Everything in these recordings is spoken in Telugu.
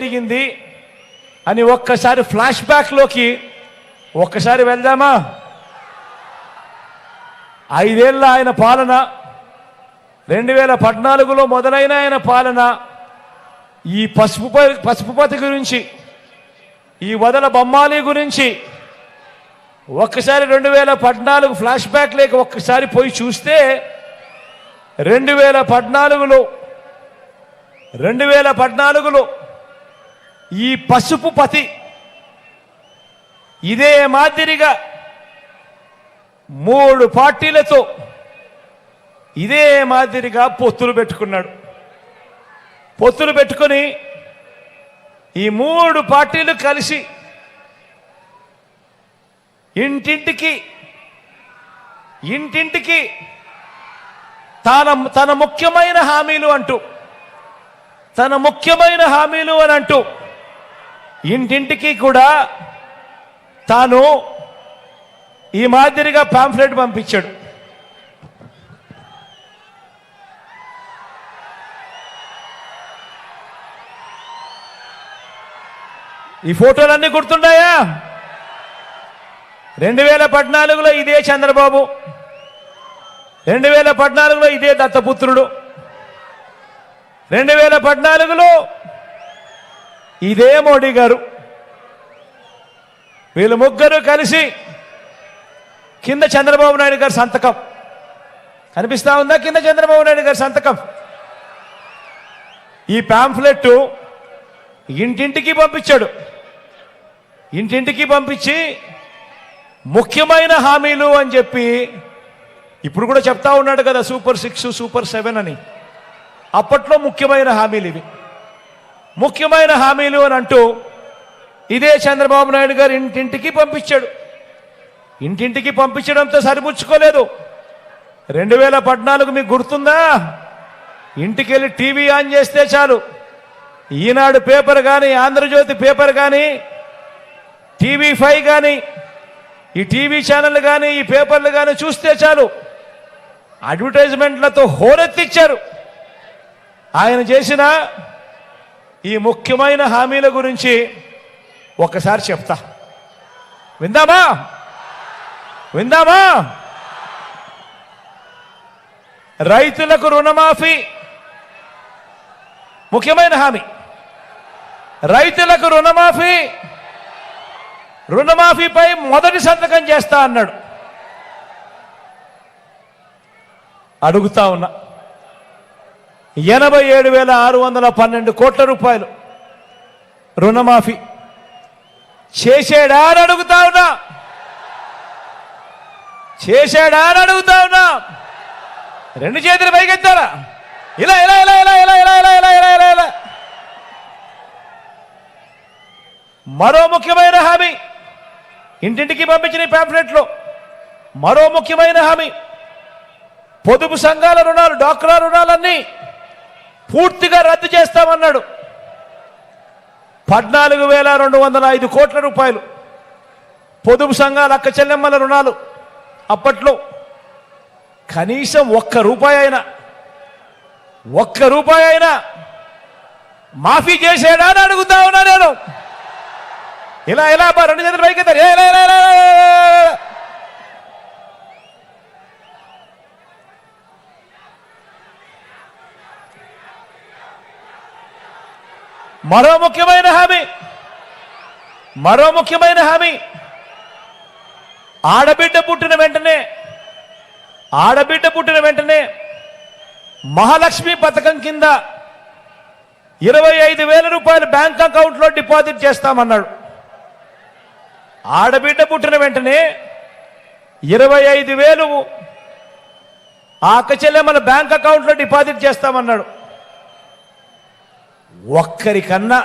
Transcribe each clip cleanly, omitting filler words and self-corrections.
జరిగింది అని ఒక్కసారి ఫ్లాష్ బ్యాక్లోకి ఒక్కసారి వెళ్దామా? 5 ఏళ్ల ఆయన పాలన, 2014లో మొదలైన ఆయన పాలన, ఈ పసుపుపతి గురించి, ఈ వదల బొమ్మాలి గురించి ఒక్కసారి 2014 ఫ్లాష్ బ్యాక్ లేక ఒక్కసారి పోయి చూస్తే 2014లో ఈ పసుపుపతి ఇదే మాదిరిగా 3 పార్టీలతో ఇదే మాదిరిగా పొత్తులు పెట్టుకున్నాడు. పొత్తులు పెట్టుకొని ఈ 3 పార్టీలు కలిసి ఇంటింటికి తన ముఖ్యమైన హామీలు అని అంటూ ఇంటింటికి కూడా తాను ఈ మాదిరిగా పాంఫ్లెట్ పంపించాడు. ఈ ఫోటోలన్నీ గుర్తున్నాయా? 2014లో ఇదే చంద్రబాబు, 2014లో ఇదే దత్తపుత్రుడు, 2014లో ఇదే మోడీ గారు. వీళ్ళు ముగ్గురు కలిసి కింద చంద్రబాబు నాయుడు గారి సంతకం కనిపిస్తా ఉందా? కింద చంద్రబాబు నాయుడు గారి సంతకం. ఈ పాంఫ్లెట్ ఇంటింటికి పంపించాడు. ఇంటింటికి పంపించి ముఖ్యమైన హామీలు అని చెప్పి ఇప్పుడు కూడా చెప్తా ఉన్నాడు కదా, సూపర్ 6, సూపర్ 7 అని. అప్పట్లో ముఖ్యమైన హామీలు ఇవి. ముఖ్యమైన హామీలు అని అంటూ ఇదే చంద్రబాబు నాయుడు గారు ఇంటింటికి పంపించాడు. ఇంటింటికి పంపించడంతో సరిపుచ్చుకోలేదు. 2014 మీకు గుర్తుందా? ఇంటికి వెళ్ళి టీవీ ఆన్ చేస్తే చాలు, ఈనాడు పేపర్ కానీ, ఆంధ్రజ్యోతి పేపర్ కానీ, TV5 కానీ, ఈ టీవీ ఛానల్ కానీ, ఈ పేపర్లు కానీ చూస్తే చాలు అడ్వర్టైజ్మెంట్లతో హోరెత్తిచ్చారు. ఆయన చేసిన ఈ ముఖ్యమైన హామీల గురించి ఒకసారి చెప్తా, విందామా? రైతులకు రుణమాఫీ ముఖ్యమైన హామీ. రైతులకు రుణమాఫీపై మొదటి సంతకం చేస్తా అన్నాడు. అడుగుతా ఉన్నా, 87,612 కోట్ల రూపాయలు రుణమాఫీ చేశాడా అని అడుగుతా ఉన్నా. 2 చేతులు పైకెత్తారా? ఇలా. మరో ముఖ్యమైన హామీ ఇంటింటికి పంపించిన పాంఫ్లెట్లో మరో ముఖ్యమైన హామీ, పొదుపు సంఘాల రుణాలు, డ్వాక్రా రుణాలన్నీ పూర్తిగా రద్దు చేస్తామన్నాడు. 14,205 కోట్ల రూపాయలు పొదుపు సంఘాల అక్క చెల్లెమ్మల రుణాలు. అప్పట్లో కనీసం ఒక్క రూపాయి అయినా మాఫీ చేశాడా అని అడుగుతా ఉన్నా నేను. ఇలా 2 చేతులు పైకి మరో ముఖ్యమైన హామీ ఆడబిడ్డ పుట్టిన వెంటనే మహాలక్ష్మి పథకం కింద 25,000 రూపాయలు బ్యాంక్ అకౌంట్లో డిపాజిట్ చేస్తామన్నాడు. ఆడబిడ్డ పుట్టిన వెంటనే 25,000 ఆ అక్క చెల్లెమ్మల బ్యాంక్ అకౌంట్లో డిపాజిట్ చేస్తామన్నాడు. ఒక్కరికన్నా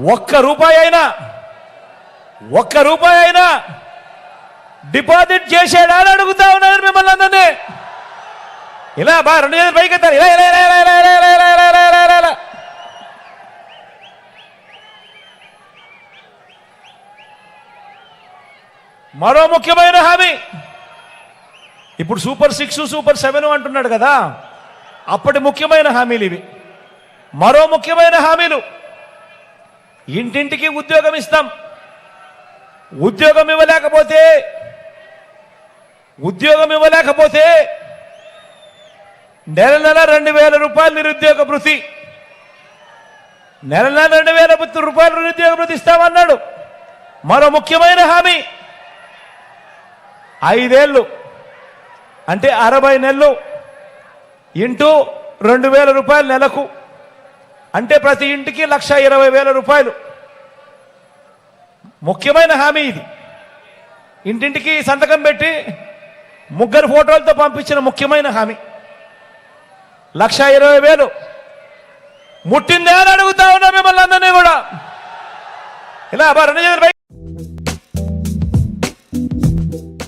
ఒక్క రూపాయి అయినా డిపాజిట్ చేశాడా అని అడుగుతా ఉన్నారు మిమ్మల్ని అందరినీ. ఇలా 2 చేతులు పైకెత్తారు. ఇలా. మరో ముఖ్యమైన హామీ, ఇప్పుడు సూపర్ 6, సూపర్ 7 అంటున్నాడు కదా, అప్పటి ముఖ్యమైన హామీలు ఇవి. మరో ముఖ్యమైన హామీలు, ఇంటింటికి ఉద్యోగం ఇస్తాం. ఉద్యోగం ఇవ్వలేకపోతే నెల నెల 2,000 రూపాయలు నిరుద్యోగ భృతి, నెల నెల 2,000 రూపాయలు నిరుద్యోగ భృతి ఇస్తామన్నాడు. మరో ముఖ్యమైన హామీ, 5 ఏళ్ళు అంటే 60 నెలలు ఇంటూ 2,000 రూపాయలు నెలకు, అంటే ప్రతి ఇంటికి 1,20,000 రూపాయలు. ముఖ్యమైన హామీ ఇది. ఇంటింటికి సంతకం పెట్టి 3 ఫోటోలతో పంపించిన ముఖ్యమైన హామీ. 1,20,000 ముట్టిందే అని అడుగుతా ఉన్నా మిమ్మల్ని అందరినీ కూడా. ఇలా 2